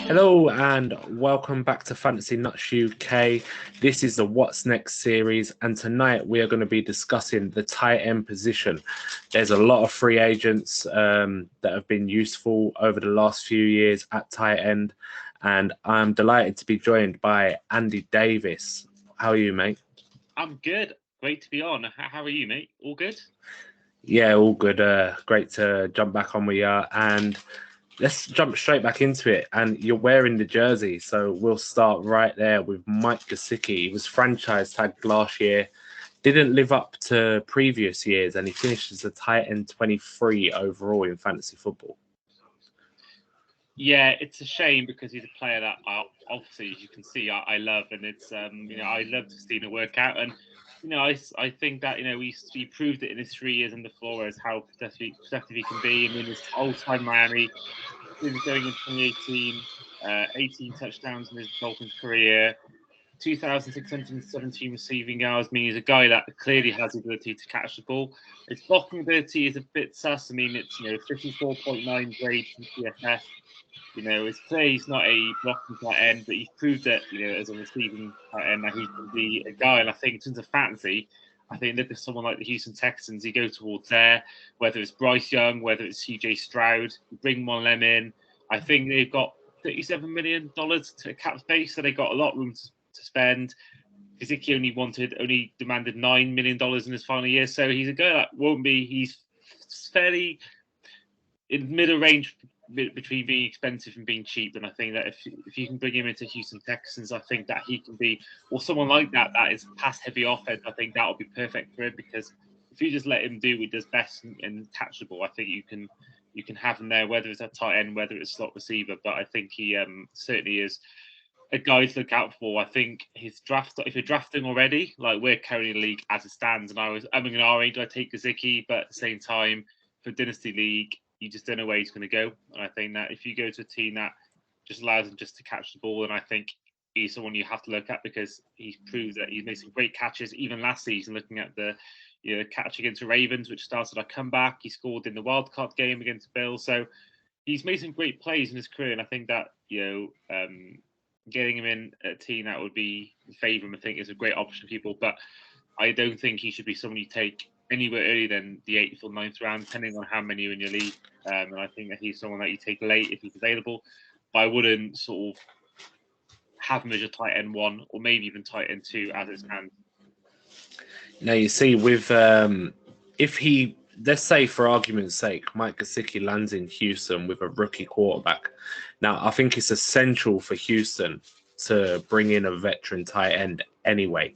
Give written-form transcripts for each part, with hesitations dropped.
Hello and welcome back to Fantasy Nuts UK. This is the What's Next series, and tonight we are going to be discussing the tight end position. There's a lot of free agents that have been useful over the last few years at tight end, and I'm delighted to be joined by Andy Davis. How are you, mate? I'm good. Great to be on. How are you, mate? All good? Yeah, all good. Great to jump back on with you. And let's jump straight back into it. And you're wearing the jersey, so we'll start right there with Mike Gesicki. He was franchise tagged last year, didn't live up to previous years, and he finished as a tight end 23 overall in fantasy football. Yeah, it's a shame because he's a player that obviously, as you can see, I love, and it's I love to see the workout, and I think that he proved it in his 3 years on the floor as how productive he can be. I mean, his old time Miami, since going in 2018, 18 touchdowns in his Dolphins career. 2,617 receiving yards means a guy that clearly has the ability to catch the ball. His blocking ability is a bit sus. I mean, it's 54.9 grade from CFF. It's clear he's not a blocking tight end, but he's proved that as a receiving tight end that he can be a guy. And I think in terms of fantasy, I think look at someone like the Houston Texans, you go towards there, whether it's Bryce Young, whether it's CJ Stroud, you bring one of them in. I think they've got $37 million to cap space, so they got a lot of room to spend. Gesicki only demanded $9 million in his final year, so he's a guy that won't be. He's fairly in middle range between being expensive and being cheap. And I think that if you can bring him into Houston Texans, I think that he can be, or someone like that is pass heavy offense. I think that will be perfect for him because if you just let him do what he does best and catch the ball, I think you can have him there, whether it's a tight end, whether it's slot receiver. But I think he certainly is a guy to look out for. I think his draft, if you're drafting already, like we're carrying the league as it stands, and I mean, in our age, I take Gesicki, but at the same time, for Dynasty League, you just don't know where he's going to go. And I think that if you go to a team that just allows him just to catch the ball, and I think he's someone you have to look at because he's proved that he's made some great catches, even last season, looking at the catch against the Ravens, which started a comeback. He scored in the wildcard game against Bill. So he's made some great plays in his career, and I think that getting him in a team that would be in favour him, I think is a great option for people. But I don't think he should be someone you take anywhere earlier than the 8th or 9th round, depending on how many are in your league. And I think that he's someone that you take late if he's available. But I wouldn't sort of have him as your tight end 1 or maybe even tight end 2 as it stands. Now, you see, with if he, let's say for argument's sake, Mike Gesicki lands in Houston with a rookie quarterback. Now, I think it's essential for Houston to bring in a veteran tight end anyway,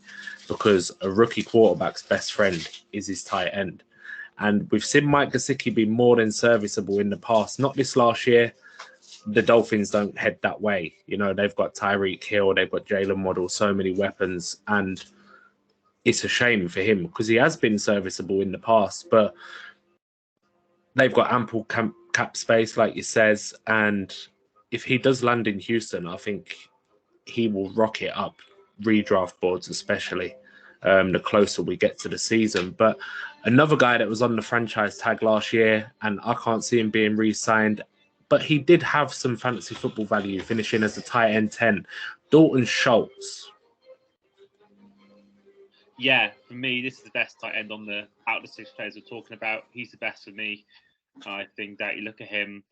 because a rookie quarterback's best friend is his tight end. And we've seen Mike Gesicki be more than serviceable in the past. Not this last year. The Dolphins don't head that way. They've got Tyreek Hill, they've got Jalen Waddle, so many weapons, and it's a shame for him because he has been serviceable in the past, but they've got ample cap space, like you says, and if he does land in Houston, I think he will rocket up redraft boards, especially the closer we get to the season. But another guy that was on the franchise tag last year, and I can't see him being re-signed, but he did have some fantasy football value, finishing as a tight end 10, Dalton Schultz. Yeah, for me, this is the best tight end on the out of the 6 players we're talking about. He's the best for me. I think that you look at him,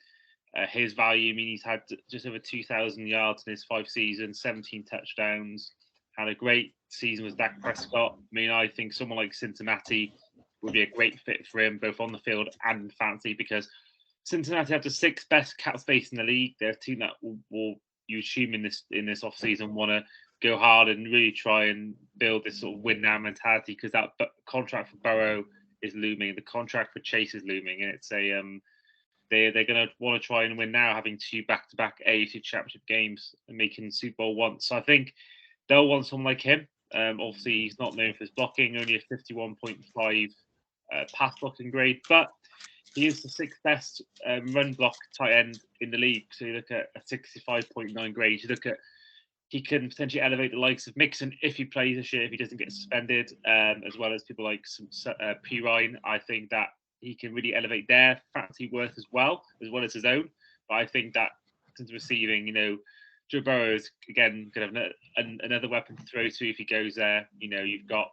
his value. I mean, he's had just over 2,000 yards in his 5 seasons, 17 touchdowns. Had a great season with Dak Prescott. I mean, I think someone like Cincinnati would be a great fit for him, both on the field and in fantasy, because Cincinnati have the 6th best cap space in the league. They're a team that will you assume in this off season want to go hard and really try and build this sort of win now mentality because that contract for Burrow is looming. The contract for Chase is looming, and it's a they're going to want to try and win now, having 2 back-to-back AFC Championship games and making Super Bowl once. So I think they'll want someone like him. Obviously, he's not known for his blocking, only a 51.5 pass blocking grade, but he is the 6th best run block tight end in the league. So you look at a 65.9 grade. You look at he can potentially elevate the likes of Mixon if he plays this year, if he doesn't get suspended, as well as people like P. Ryan. I think that he can really elevate their fantasy worth as well as his own. But I think that into receiving, Joe Burrow is again going to have another weapon to throw to if he goes there. You've got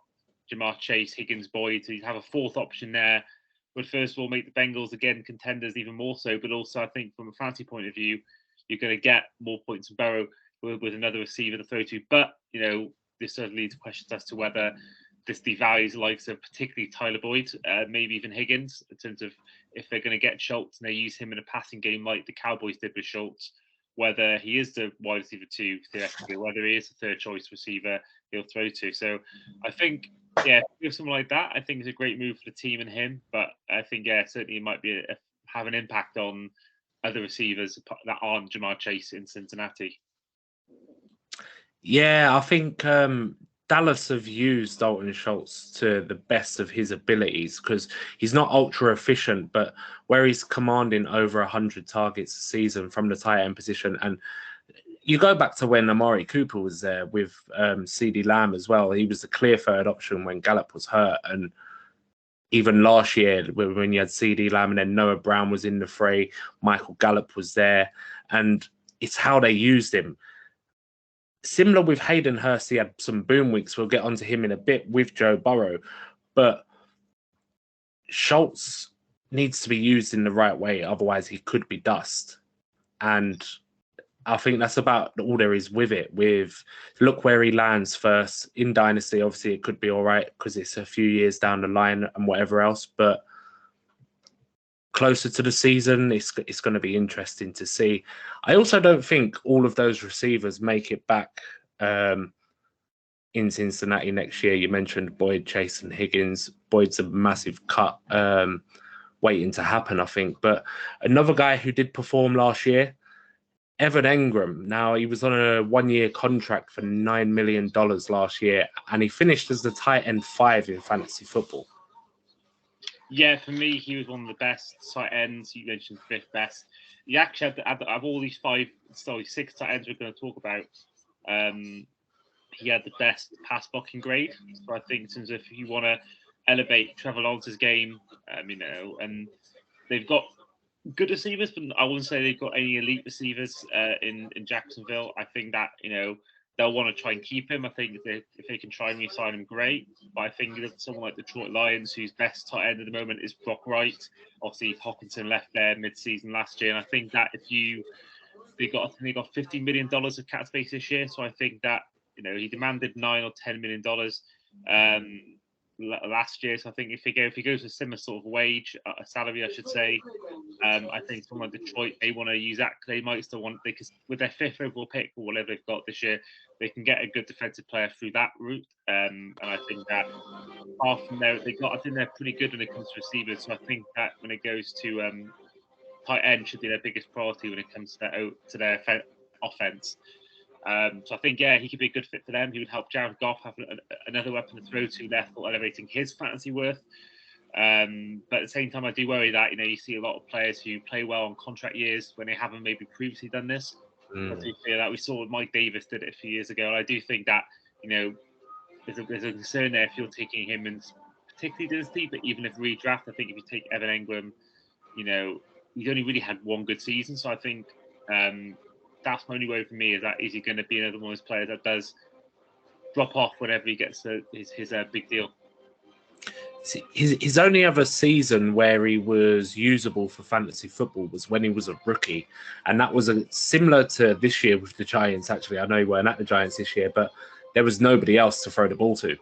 Jamar Chase, Higgins, Boyd. So you have a fourth option there. Would first of all make the Bengals again contenders even more so, but also I think from a fantasy point of view, you're going to get more points from Burrow with another receiver to throw to. But this certainly leads to questions as to whether this devalues the likes of particularly Tyler Boyd, maybe even Higgins, in terms of if they're going to get Schultz and they use him in a passing game like the Cowboys did with Schultz, whether he is the wide receiver 2, theoretically, whether he is the third choice receiver he'll throw to. So I think, if someone like that, I think it's a great move for the team and him. But I think, certainly it might be have an impact on other receivers that aren't Jamar Chase in Cincinnati. Yeah, I think Dallas have used Dalton Schultz to the best of his abilities because he's not ultra efficient, but where he's commanding over 100 targets a season from the tight end position. And you go back to when Amari Cooper was there with CeeDee Lamb as well. He was the clear third option when Gallup was hurt. And even last year when you had CeeDee Lamb and then Noah Brown was in the fray, Michael Gallup was there. And it's how they used him. Similar with Hayden Hurst, he had some boom weeks. We'll get onto him in a bit with Joe Burrow. But Schultz needs to be used in the right way. Otherwise, he could be dust. And I think that's about all there is with it. Look where he lands first. In Dynasty, obviously, it could be all right because it's a few years down the line and whatever else. But closer to the season, it's going to be interesting to see. I also don't think all of those receivers make it back in Cincinnati next year. You mentioned Boyd, Chase, and Higgins. Boyd's a massive cut waiting to happen, I think. But another guy who did perform last year, Evan Engram. Now, he was on a 1-year contract for $9 million last year, and he finished as the tight end 5 in fantasy football. Yeah, for me, he was one of the best tight ends. You mentioned 5th best. He actually had of all these 6 tight ends we're going to talk about, he had the best pass blocking grade. So I think in terms of if you want to elevate Trevor Lawrence's game, and they've got good receivers, but I wouldn't say they've got any elite receivers in Jacksonville. I think that, they'll want to try and keep him. I think if they can try and re-sign him, great. But I think that someone like the Detroit Lions, whose best tight end at the moment is Brock Wright. Obviously, Hockenson left there mid-season last year, and I think that they got $50 million of cap space this year. So I think that he demanded $9 or $10 million last year. So I think if he goes a similar sort of wage, a salary, I should say, I think someone like Detroit, they want to use that. They might still want, because with their 5th overall pick or whatever they've got this year, they can get a good defensive player through that route. And I think that apart from there, I think they're pretty good when it comes to receivers. So I think that when it goes to tight end, should be their biggest priority when it comes to their offense. So I think, he could be a good fit for them. He would help Jared Goff have another weapon to throw to, therefore elevating his fantasy worth. But at the same time, I do worry that, you see a lot of players who play well on contract years when they haven't maybe previously done this. I do fear that we saw Mike Davis did it a few years ago. And I do think that, there's a concern there if you're taking him in particularly dynasty, but even if redraft, I think if you take Evan Engram, he's only really had one good season. So I think that's my only way for me, is he going to be another one of those players that does drop off whenever he gets his big deal? His only other season where he was usable for fantasy football was when he was a rookie. And that was similar to this year with the Giants, actually. I know he weren't at the Giants this year, but there was nobody else to throw the ball to.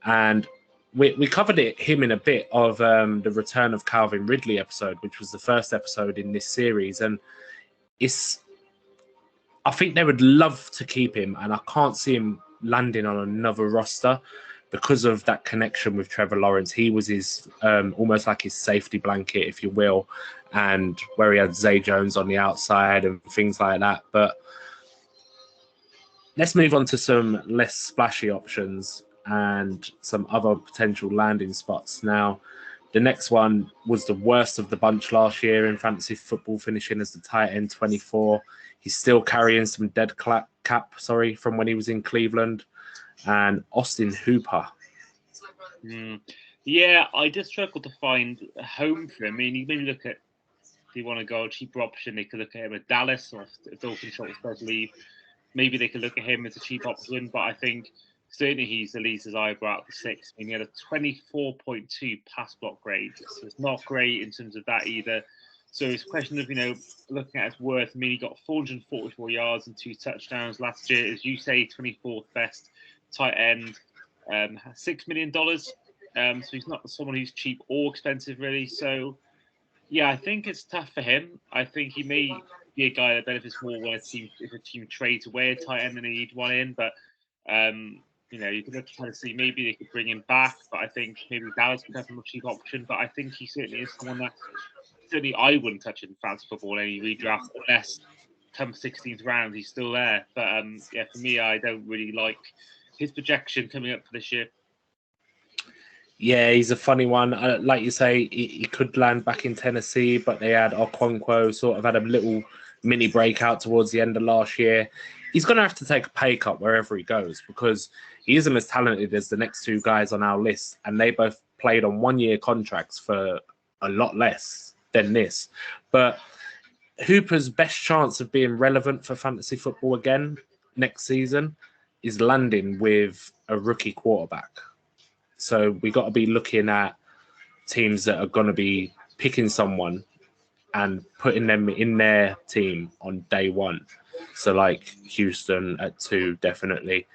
And we covered him in a bit of the Return of Calvin Ridley episode, which was the first episode in this series. And I think they would love to keep him, and I can't see him landing on another roster because of that connection with Trevor Lawrence. He was his almost like his safety blanket, if you will, and where he had Zay Jones on the outside and things like that. But let's move on to some less splashy options and some other potential landing spots. Now, the next one was the worst of the bunch last year in fantasy football, finishing as the tight end 24. He's still carrying some dead cap from when he was in Cleveland. And Austin Hooper. Yeah, I just struggled to find a home for him. I mean, you maybe look at they want to go a cheaper option, they could look at him at Dallas, or if Dalton Schultz does leave, maybe they could look at him as a cheap option. But I think certainly he's the least desirable out of the six. I mean, he had a 24.2 pass block grade, so it's not great in terms of that either. So it's a question of, looking at his worth. I mean, he got 444 yards and 2 touchdowns last year. As you say, 24th best tight end, $6 million. So he's not someone who's cheap or expensive, really. So, yeah, I think it's tough for him. I think he may be a guy that benefits more when if a team trades away a tight end and they need one in. But, you can look to kind of see maybe they could bring him back. But I think maybe Dallas could have a more cheap option. But I think he certainly is someone that certainly I wouldn't touch in fantasy football any redraft unless come 16th round he's still there. But for me, I don't really like his projection coming up for this year. Yeah, he's a funny one. Like you say, he could land back in Tennessee, but they had Okonkwo sort of had a little mini breakout towards the end of last year. He's going to have to take a pay cut wherever he goes because he isn't as talented as the next two guys on our list, and they both played on one-year contracts for a lot less than this. But Hooper's best chance of being relevant for fantasy football again next season is landing with a rookie quarterback. So we got to be looking at teams that are going to be picking someone and putting them in their team on day one. So like Houston at 2, definitely,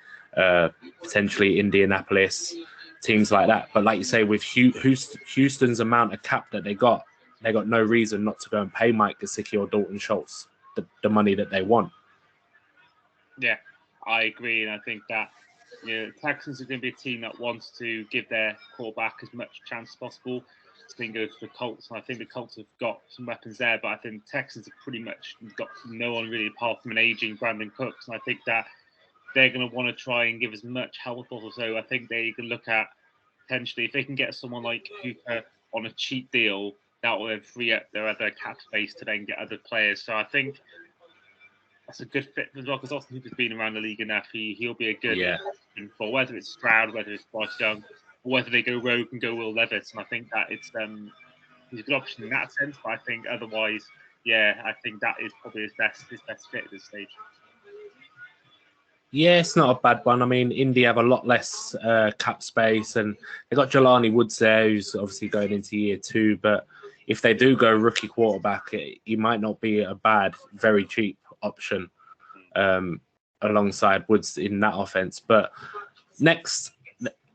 potentially Indianapolis, teams like that. But like you say, with Houston's amount of cap that they got no reason not to go and pay Mike Gesicki or Dalton Schultz the money that they want. Yeah, I agree. And I think that Texans are going to be a team that wants to give their quarterback as much chance as possible. Same goes for the Colts, and I think the Colts have got some weapons there, but I think the Texans have pretty much got no one really apart from an aging Brandon Cooks, and I think that they're going to want to try and give as much help as possible. So I think they can look at potentially if they can get someone like Hooper on a cheap deal, that will then free up their other cap space to then get other players. So I think that's a good fit as well because Austin Hooper's been around the league enough. He'll be a good option for whether it's Stroud, whether it's Bryce Young, or whether they go rogue and go Will Levis. And I think that he's a good option in that sense. But I think otherwise, I think that is probably his best fit at this stage. Yeah, it's not a bad one. I mean, Indy have a lot less cap space, and they got Jelani Woods there, who's obviously going into year 2. But if they do go rookie quarterback, he might not be a bad, very cheap option alongside Woods in that offense. But next,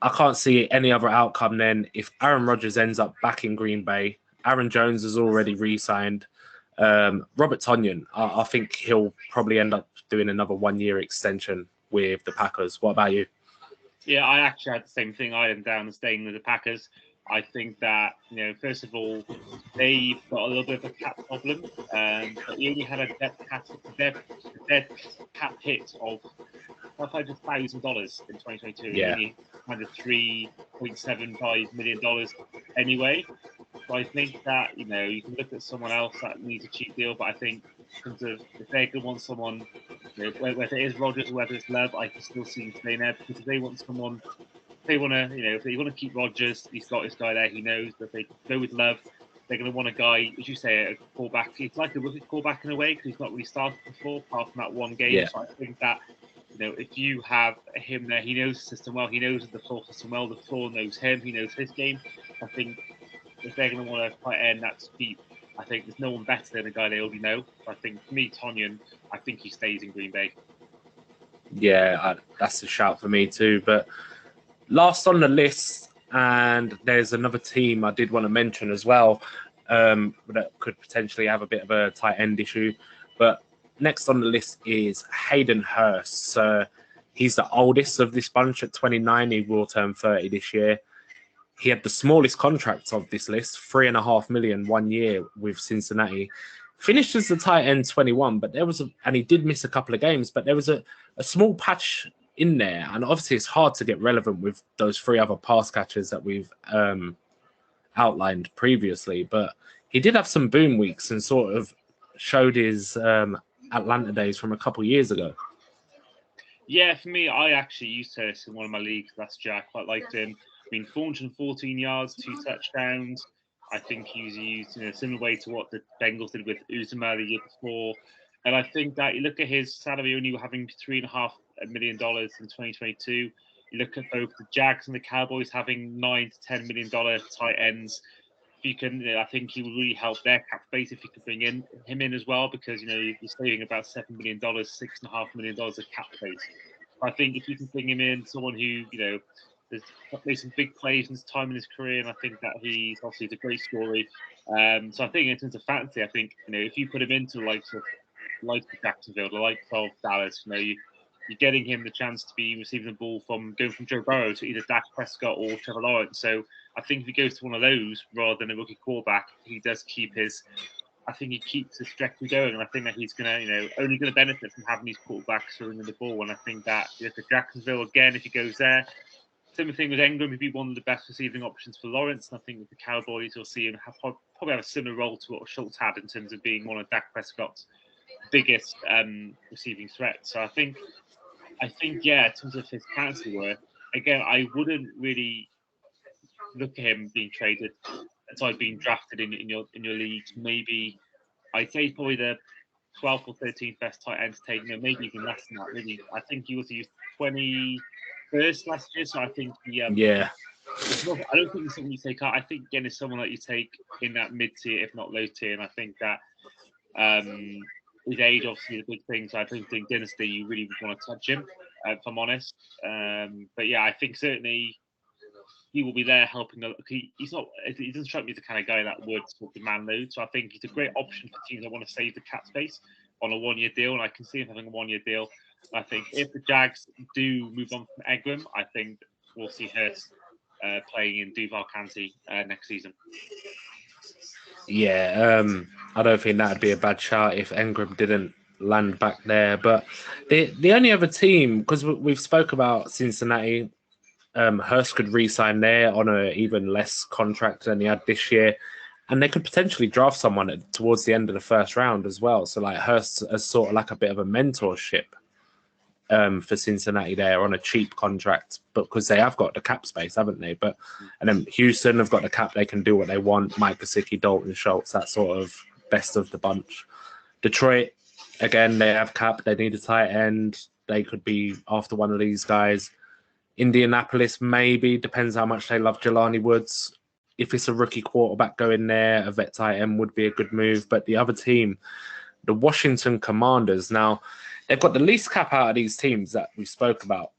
I can't see any other outcome then. If Aaron Rodgers ends up back in Green Bay, Aaron Jones has already re-signed. Robert Tonyan, I think he'll probably end up doing another 1-year extension with the Packers. What about you? Yeah, I actually had the same thing. I am down and staying with the Packers. I think that, first of all, they've got a little bit of a cap problem. But he only had a dead cap hit of $500,000 in 2022. Yeah. He had a $3.75 million anyway. So I think that, you can look at someone else that needs a cheap deal. But I think in terms of if they could want someone, whether it is Rodgers or whether it's Love, I can still see him staying there because if they want someone. If they want to keep Rodgers, he's got his guy there. He knows that if they go with Love, they're going to want a guy, as you say, a quarterback. It's like a rookie quarterback in a way because he's not really started before, apart from that one game. Yeah. So I think that if you have him there, he knows the system well. He knows the floor system well. The floor knows him. He knows his game. I think if they're going to want to fight end that's deep, I think there's no one better than a guy they already know. So I think for me, Tonyan, I think he stays in Green Bay. Yeah, that's a shout for me too. But last on the list, and there's another team I did want to mention as well that could potentially have a bit of a tight end issue. But next on the list is Hayden Hurst. He's the oldest of this bunch at 29. He will turn 30 this year. He had the smallest contract of this list, $3.5 million 1 year with Cincinnati. Finished as the tight end 21, but and he did miss a couple of games, but there was a small patch in there, and obviously it's hard to get relevant with those 3 other pass catchers that we've outlined previously. But he did have some boom weeks and sort of showed his Atlanta days from a couple of years ago. Yeah, for me, I actually used Hurst in one of my leagues last year. I quite liked him. I mean, 414 yards, 2 touchdowns. I think he's used in a similar way to what the Bengals did with Uzomah the year before. And I think that you look at his salary only having $3.5 million in 2022. You look at both the Jags and the Cowboys having $9 to $10 million tight ends. You can, I think he would really help their cap space if you could bring him in as well, because you're saving about $7 million, $6.5 million of cap space. I think if you can bring him in, someone who has made some big plays in his time in his career, and I think that he's obviously a great story. So I think in terms of fantasy, I think if you put him into the likes of Jacksonville, the likes of Dallas, you're getting him the chance to be receiving the ball from going from Joe Burrow to either Dak Prescott or Trevor Lawrence. So I think if he goes to one of those rather than a rookie quarterback, he does keep his. I think he keeps his trajectory going, and I think that he's gonna, only going to benefit from having these quarterbacks throwing in the ball. And I think that for Jacksonville again, if he goes there, same thing with Engram, he'd be one of the best receiving options for Lawrence. And I think with the Cowboys, you'll see him probably have a similar role to what Schultz had in terms of being one of Dak Prescott's biggest receiving threats. So I think, yeah, in terms of his fantasy work, again, I wouldn't really look at him being traded aside being drafted in your leagues. Maybe I'd say probably the 12th or 13th best tight end to take. Maybe even less than that. Maybe I think he was used 21st last year, so I think yeah. I don't think it's someone you take out. I think again it's someone that you take in that mid tier, if not low tier, and I think that his age obviously is a big thing. So I don't think Dynasty you really would want to touch him, if I'm honest. But yeah, I think certainly he will be there helping. He doesn't strike me as the kind of guy that would sort of demand load. So I think he's a great option for teams that want to save the cap space on a 1 year deal, and I can see him having a 1 year deal. I think if the Jags do move on from Engram, I think we'll see Hurst playing in Duval County next season. Yeah, I don't think that'd be a bad shot if Engram didn't land back there. But the only other team, because we've spoke about Cincinnati, Hurst could re-sign there on a even less contract than he had this year, and they could potentially draft someone towards the end of the first round as well. So like Hurst as sort of like a bit of a mentorship for Cincinnati there on a cheap contract, but because they have got the cap space, haven't they? But and then Houston have got the cap; they can do what they want. Mike Gesicki, Dalton Schultz, that sort of best of the bunch. Detroit, again, they have cap. They need a tight end. They could be after one of these guys. Indianapolis, maybe, depends how much they love Jelani Woods. If it's a rookie quarterback going there, a vet tight end would be a good move. But the other team, the Washington Commanders, now they've got the least cap out of these teams that we spoke about,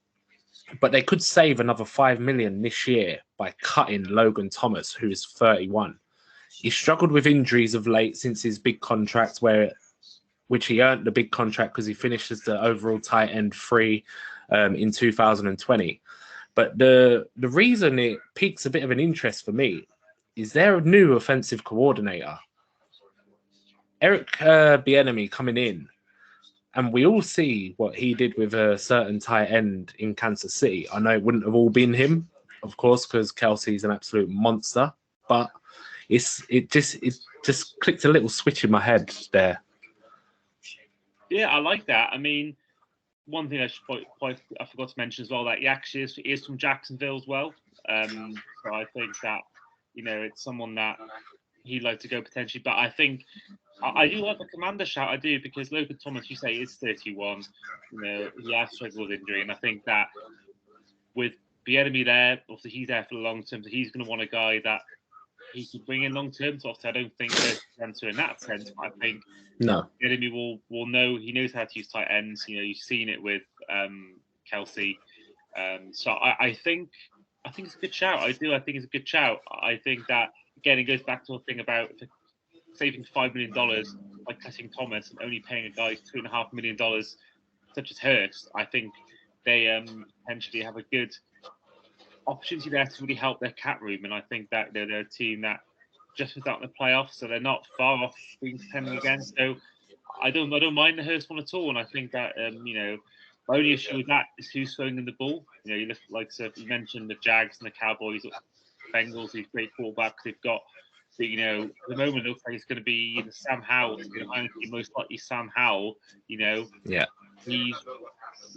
but they could save another $5 million this year by cutting Logan Thomas, who is 31. He struggled with injuries of late since his big contract, which he earned the big contract because he finished as the overall tight end 3 in 2020. But the reason it piques a bit of an interest for me is they're a new offensive coordinator, Eric Bieniemy, coming in. And we all see what he did with a certain tight end in Kansas City. I know it wouldn't have all been him, of course, because Kelsey's an absolute monster. But it just clicked a little switch in my head there. Yeah, I like that. I mean, one thing I forgot to mention as well, that he actually is from Jacksonville as well. So I think that it's someone that he'd like to go potentially. But I think I do like the Commander shout. I do, because Logan Thomas, you say, is 31. He has struggled with injury, and I think that with Bieniemy there, obviously he's there for the long term, so he's going to want a guy that he can bring in long term. So obviously I don't think there's an answer in that sense. But I think Bieniemy will know. He knows how to use tight ends. You've seen it with Kelsey. So I think it's a good shout. I do. I think it's a good shout. I think that again it goes back to the thing about saving $5 million by cutting Thomas and only paying a guy $2.5 million, such as Hurst. I think they potentially have a good opportunity there to really help their cap room, and I think that they're a team that just was out in the playoffs, so they're not far off being contending again. So I don't mind the Hurst one at all, and I think that my only issue with that is who's throwing in the ball. You look like you mentioned the Jags and the Cowboys, Bengals, these great quarterbacks they've got. At the moment, it looks like it's going to be either Sam Howell, most likely Sam Howell. Yeah. He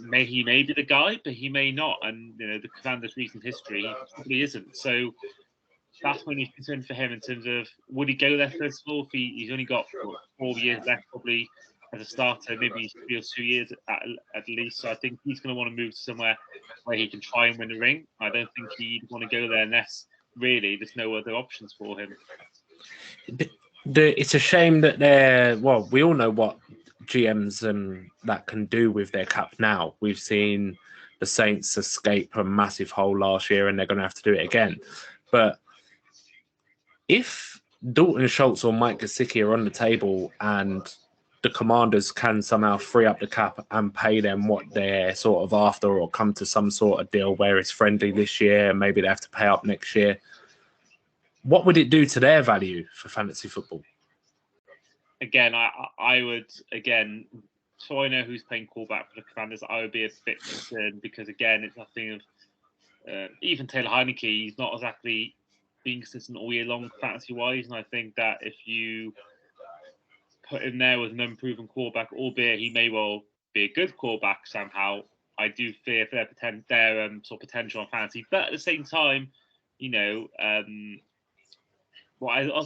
may be the guy, but he may not. And the Commanders' recent history, he probably isn't. So that's my only concern for him in terms of would he go there first of all? If he's only got 4 years left probably as a starter, maybe he feels 2 years at least. So I think he's going to want to move to somewhere where he can try and win a ring. I don't think he'd want to go there unless really there's no other options for him. It's a shame that we all know what GMs that can do with their cap now. We've seen the Saints escape a massive hole last year and they're going to have to do it again. But if Dalton Schultz or Mike Gesicki are on the table and the Commanders can somehow free up the cap and pay them what they're sort of after, or come to some sort of deal where it's friendly this year and maybe they have to pay up next year, what would it do to their value for fantasy football? Again, I would, so I know who's playing quarterback for the Commanders, I would be a bit concerned because, again, it's a thing of even Taylor Heineke, he's not exactly being consistent all year long fantasy-wise, and I think that if you put him there with an unproven quarterback, albeit he may well be a good quarterback somehow, I do fear for their sort of potential on fantasy. But at the same time, you know, as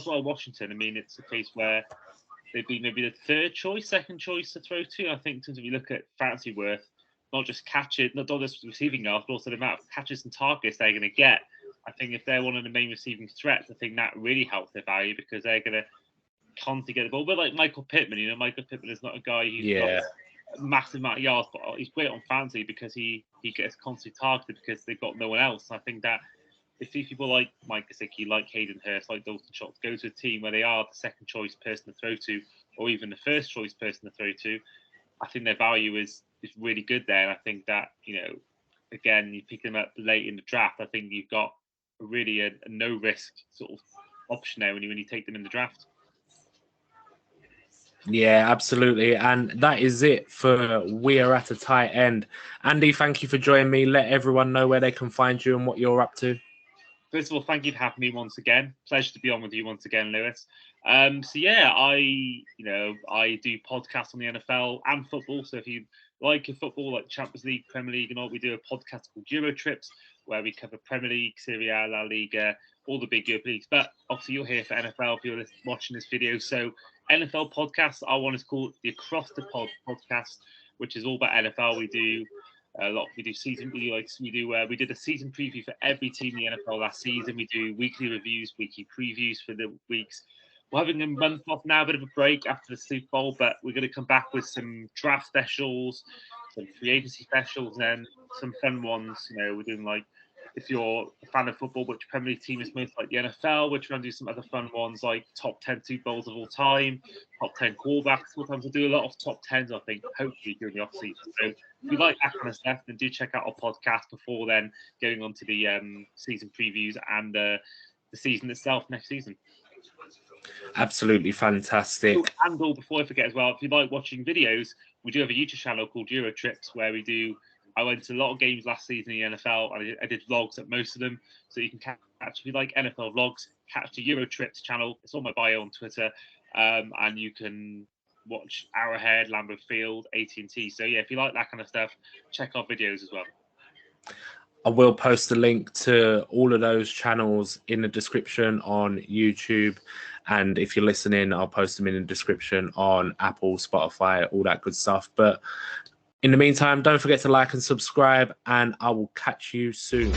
well Washington, I mean, it's a case where they'd be maybe the second choice to throw to. I think in terms of you look at fantasy worth, not just receiving yards, but also the amount of catches and targets they're going to get. I think if they're one of the main receiving threats, I think that really helps their value because they're going to constantly get the ball. But like Michael Pittman, you know, Michael Pittman is not a guy who's got a massive amount of yards, but he's great on fantasy because he gets constantly targeted because they've got no one else. I think that if people like Mike Gesicki, like Hayden Hurst, like Dalton Schultz, go to a team where they are the second choice person to throw to, or even the first choice person to throw to, I think their value is really good there. And I think that, you know, again, you pick them up late in the draft, I think you've got really a no risk sort of option there when you take them in the draft. Yeah, absolutely. And that is it for We Are At a Tight End. Andy, thank you for joining me. Let everyone know where they can find you and what you're up to. First of all, thank you for having me once again. Pleasure to be on with you once again, Lewis. So yeah, I do podcasts on the NFL and football. So if you like your football, like Champions League, Premier League, and all, we do a podcast called Euro Trips, where we cover Premier League, Serie A, La Liga, all the big Europe leagues. But obviously, you're here for NFL if you're watching this video. So NFL podcasts, our one is called the Across the Pod podcast, which is all about NFL. We do a lot. We do season. We did a season preview for every team in the NFL last season. We do weekly reviews, weekly previews for the weeks. We're having a month off now, a bit of a break after the Super Bowl, but we're going to come back with some draft specials, some free agency specials, and some fun ones. You know, we're doing like, if you're a fan of football, which Premier League team is most like the NFL, we're trying to do some other fun ones like top 10 Super Bowls of all time, top 10 quarterbacks. Sometimes we'll do a lot of top 10s, I think, hopefully during the off season. So if you like that kind of stuff, then do check out our podcast before then going on to the season previews and the season itself next season. Absolutely fantastic. And before I forget as well, if you like watching videos, we do have a YouTube channel called Euro Trips where I went to a lot of games last season in the NFL and I did vlogs at most of them. So you can catch, if you like NFL vlogs, catch the Euro Trips channel. It's on my bio on Twitter. And you can watch Arrowhead, Lambeau Field, AT&T. So yeah, if you like that kind of stuff, check our videos as well. I will post a link to all of those channels in the description on YouTube. And if you're listening, I'll post them in the description on Apple, Spotify, all that good stuff. But in the meantime, don't forget to like and subscribe, and I will catch you soon.